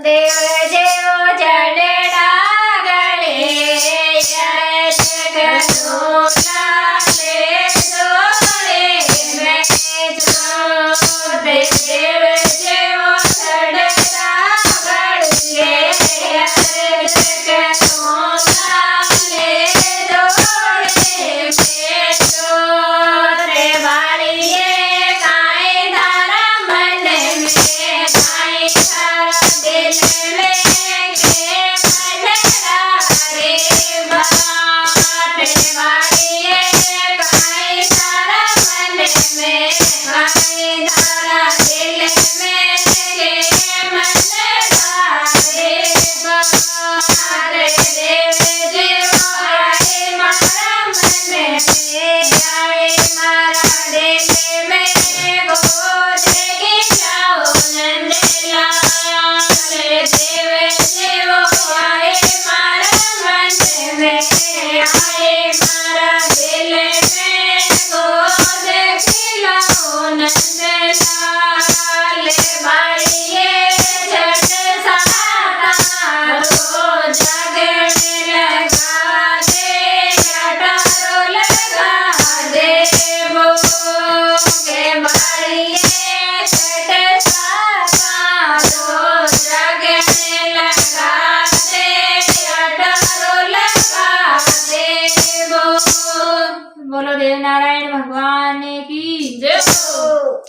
देव जेवो जडेड़ा गले यरचकनो लाले जोड़े में जो देव जेवो जडेड़ा गले यरचकनो लाले जोड़े में जो रे वालिए काई धारा मन में काई धारा दिल में के मलड़ा रे बात वालिए काई धारा मन में काई धारा दिल में के मलड़ा रे बात देव जीव आए मारा मन में आए मारा दिल में गोद गिलाओ नंदलाल देव जीव आए मारा मन में आए मारा दिल में गोद गिलाओ नंदलाल बाड़िए झट साता रो जगड़ लगा दे अटारो लगा दे वो के बाड़िए झट साता रो जगड़ लगा दे अटारो लगा दे वो। बोलो देव नारायण भगवान की जय हो।